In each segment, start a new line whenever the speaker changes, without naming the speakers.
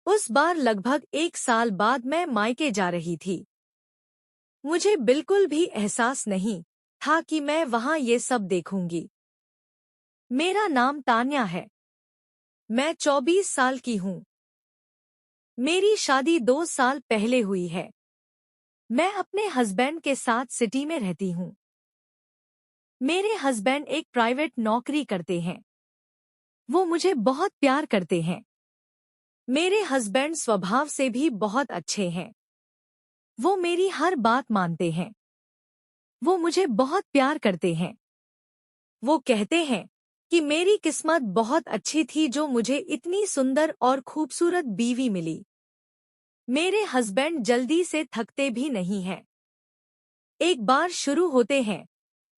उस बार लगभग 1 साल बाद मैं मायके जा रही थी। मुझे बिल्कुल भी एहसास नहीं था कि मैं वहां ये सब देखूंगी। मेरा नाम तान्या है। मैं 24 साल की हूँ। मेरी शादी 2 साल पहले हुई है। मैं अपने हस्बैंड के साथ सिटी में रहती हूँ। मेरे हस्बैंड एक प्राइवेट नौकरी करते हैं। वो मुझे बहुत प्यार करते हैं। मेरे हस्बैंड स्वभाव से भी बहुत अच्छे हैं। वो मेरी हर बात मानते हैं। वो मुझे बहुत प्यार करते हैं। वो कहते हैं कि मेरी किस्मत बहुत अच्छी थी जो मुझे इतनी सुंदर और खूबसूरत बीवी मिली। मेरे हस्बैंड जल्दी से थकते भी नहीं हैं। एक बार शुरू होते हैं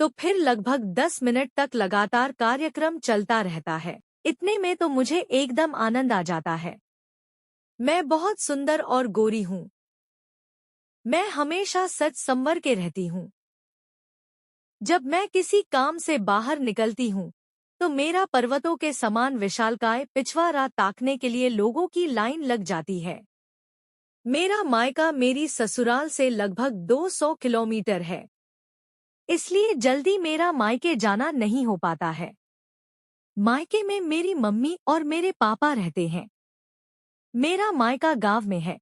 तो फिर लगभग 10 मिनट तक लगातार कार्यक्रम चलता रहता है। इतने में तो मुझे एकदम आनंद आ जाता है। मैं बहुत सुंदर और गोरी हूँ। मैं हमेशा सच संवर के रहती हूँ। जब मैं किसी काम से बाहर निकलती हूँ तो मेरा पर्वतों के समान विशालकाय पिछवाड़ा ताकने के लिए लोगों की लाइन लग जाती है। मेरा मायका मेरी ससुराल से लगभग 200 किलोमीटर है। इसलिए जल्दी मेरा मायके जाना नहीं हो पाता है। मायके में मेरी मम्मी और मेरे पापा रहते हैं। मेरा मायका गांव में है।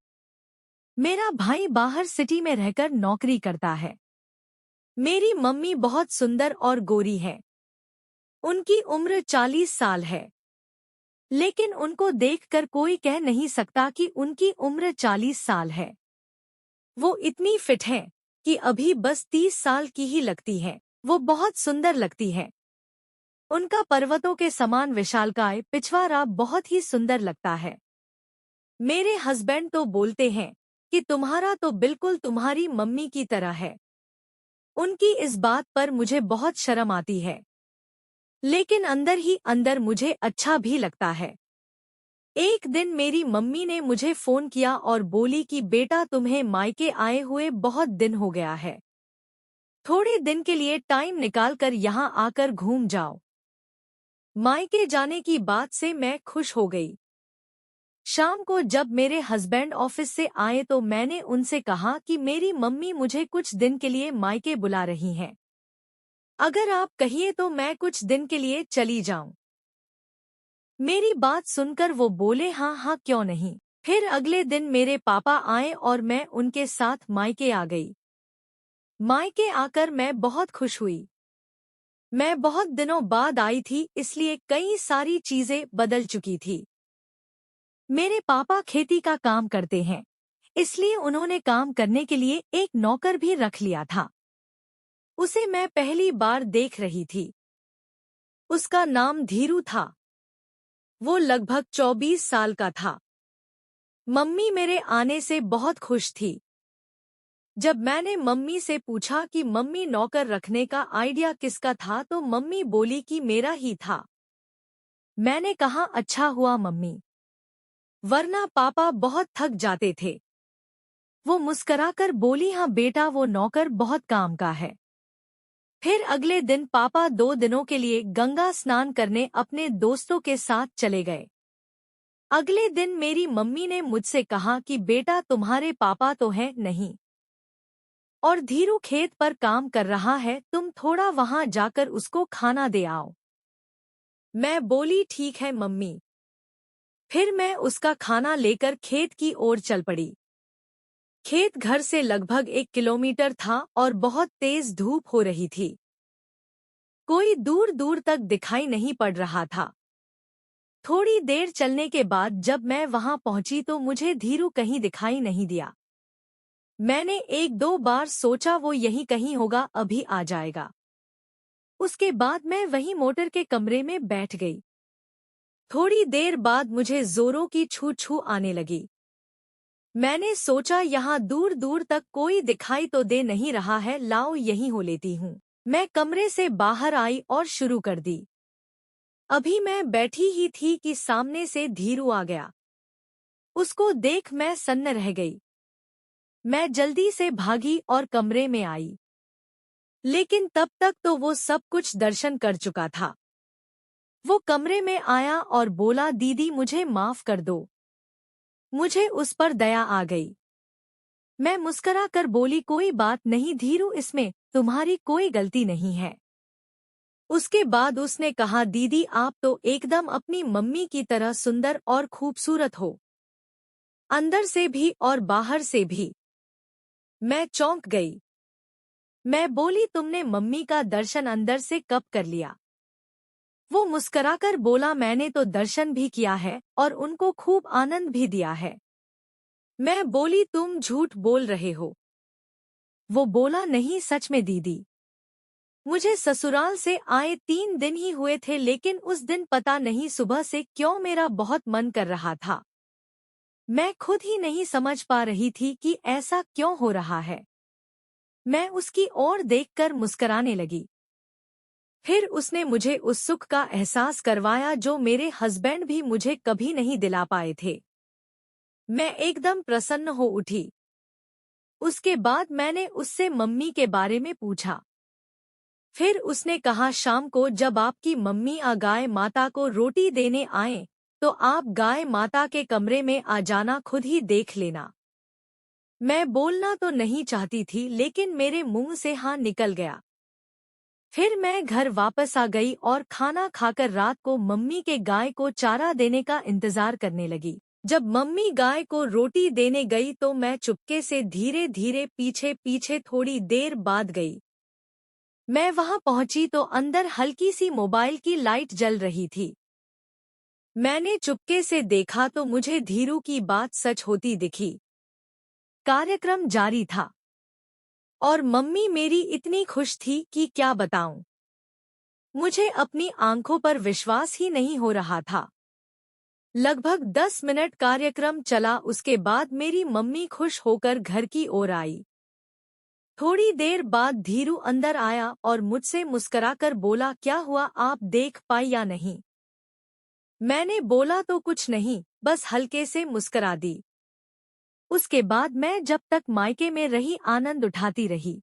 मेरा भाई बाहर सिटी में रहकर नौकरी करता है। मेरी मम्मी बहुत सुंदर और गोरी है। उनकी उम्र 40 साल है। लेकिन उनको देखकर कोई कह नहीं सकता कि उनकी उम्र 40 साल है। वो इतनी फिट हैं कि अभी बस 30 साल की ही लगती हैं। वो बहुत सुंदर लगती है। उनका पर्वतों के समान विशालकाय पिछवाड़ा बहुत ही सुंदर लगता है। मेरे हस्बैंड तो बोलते हैं कि तुम्हारा तो बिल्कुल तुम्हारी मम्मी की तरह है। उनकी इस बात पर मुझे बहुत शर्म आती है। लेकिन अंदर ही अंदर मुझे अच्छा भी लगता है। एक दिन मेरी मम्मी ने मुझे फोन किया और बोली कि बेटा तुम्हें मायके आए हुए बहुत दिन हो गया है। थोड़े दिन के लिए टाइम निकालकर यहाँ आकर घूम जाओ। मायके जाने की बात से मैं खुश हो गई। शाम को जब मेरे हस्बैंड ऑफिस से आए तो मैंने उनसे कहा कि मेरी मम्मी मुझे कुछ दिन के लिए मायके बुला रही हैं। अगर आप कहिए तो मैं कुछ दिन के लिए चली जाऊं। मेरी बात सुनकर वो बोले हाँ हाँ क्यों नहीं। फिर अगले दिन मेरे पापा आए और मैं उनके साथ मायके आ गई। मायके आकर मैं बहुत खुश हुई। मैं बहुत दिनों बाद आई थी इसलिए कई सारी चीजें बदल चुकी थी। मेरे पापा खेती का काम करते हैं इसलिए उन्होंने काम करने के लिए एक नौकर भी रख लिया था। उसे मैं पहली बार देख रही थी। उसका नाम धीरू था। वो लगभग 24 साल का था। मम्मी मेरे आने से बहुत खुश थी। जब मैंने मम्मी से पूछा कि मम्मी नौकर रखने का आइडिया किसका था तो मम्मी बोली कि मेरा ही था। मैंने कहा अच्छा हुआ मम्मी, वरना पापा बहुत थक जाते थे। वो मुस्कराकर बोली हाँ बेटा वो नौकर बहुत काम का है। फिर अगले दिन पापा 2 दिनों के लिए गंगा स्नान करने अपने दोस्तों के साथ चले गए। अगले दिन मेरी मम्मी ने मुझसे कहा कि बेटा तुम्हारे पापा तो हैं नहीं और धीरू खेत पर काम कर रहा है, तुम थोड़ा वहां जाकर उसको खाना दे आओ। मैं बोली ठीक है मम्मी। फिर मैं उसका खाना लेकर खेत की ओर चल पड़ी। खेत घर से लगभग 1 किलोमीटर था और बहुत तेज धूप हो रही थी। कोई दूर दूर तक दिखाई नहीं पड़ रहा था। थोड़ी देर चलने के बाद जब मैं वहां पहुंची तो मुझे धीरू कहीं दिखाई नहीं दिया। मैंने 1-2 बार सोचा वो यहीं कहीं होगा, अभी आ जाएगा। उसके बाद मैं वहीं मोटर के कमरे में बैठ गई। थोड़ी देर बाद मुझे जोरों की छू छू आने लगी। मैंने सोचा यहाँ दूर दूर तक कोई दिखाई तो दे नहीं रहा है, लाओ यहीं हो लेती हूँ। मैं कमरे से बाहर आई और शुरू कर दी। अभी मैं बैठी ही थी कि सामने से धीरू आ गया। उसको देख मैं सन्न रह गई। मैं जल्दी से भागी और कमरे में आई। लेकिन तब तक तो वो सब कुछ दर्शन कर चुका था। वो कमरे में आया और बोला दीदी मुझे माफ कर दो। मुझे उस पर दया आ गई। मैं मुस्करा कर बोली, कोई बात नहीं धीरू, इसमें तुम्हारी कोई गलती नहीं है। उसके बाद उसने कहा, दीदी आप तो एकदम अपनी मम्मी की तरह सुंदर और खूबसूरत हो, अंदर से भी और बाहर से भी। मैं चौंक गई। मैं बोली, तुमने मम्मी का दर्शन अंदर से कब कर लिया? वो मुस्कराकर बोला, मैंने तो दर्शन भी किया है और उनको खूब आनंद भी दिया है। मैं बोली, तुम झूठ बोल रहे हो। वो बोला, नहीं सच में दीदी। मुझे ससुराल से आए 3 दिन ही हुए थे, लेकिन उस दिन पता नहीं सुबह से क्यों मेरा बहुत मन कर रहा था। मैं खुद ही नहीं समझ पा रही थी कि ऐसा क्यों हो रहा है। मैं उसकी ओर देखकर मुस्कराने लगी। फिर उसने मुझे उस सुख का एहसास करवाया जो मेरे हस्बैंड भी मुझे कभी नहीं दिला पाए थे। मैं एकदम प्रसन्न हो उठी। उसके बाद मैंने उससे मम्मी के बारे में पूछा। फिर उसने कहा, शाम को जब आपकी मम्मी गाय माता को रोटी देने आए तो आप गाय माता के कमरे में आ जाना, खुद ही देख लेना। मैं बोलना तो नहीं चाहती थी, लेकिन मेरे मुंह से हाँ निकल गया। फिर मैं घर वापस आ गई और खाना खाकर रात को मम्मी के गाय को चारा देने का इंतजार करने लगी। जब मम्मी गाय को रोटी देने गई तो मैं चुपके से धीरे धीरे पीछे पीछे थोड़ी देर बाद गई। मैं वहां पहुंची तो अंदर हल्की सी मोबाइल की लाइट जल रही थी। मैंने चुपके से देखा तो मुझे धीरू की बात सच होती दिखी। कार्यक्रम जारी था और मम्मी मेरी इतनी खुश थी कि क्या बताऊं। मुझे अपनी आंखों पर विश्वास ही नहीं हो रहा था। लगभग 10 मिनट कार्यक्रम चला, उसके बाद मेरी मम्मी खुश होकर घर की ओर आई। थोड़ी देर बाद धीरू अंदर आया और मुझसे मुस्कराकर बोला, क्या हुआ, आप देख पाई या नहीं? मैंने बोला, तो कुछ नहीं, बस हल्के से मुस्करा दी। उसके बाद मैं जब तक मायके में रही आनंद उठाती रही।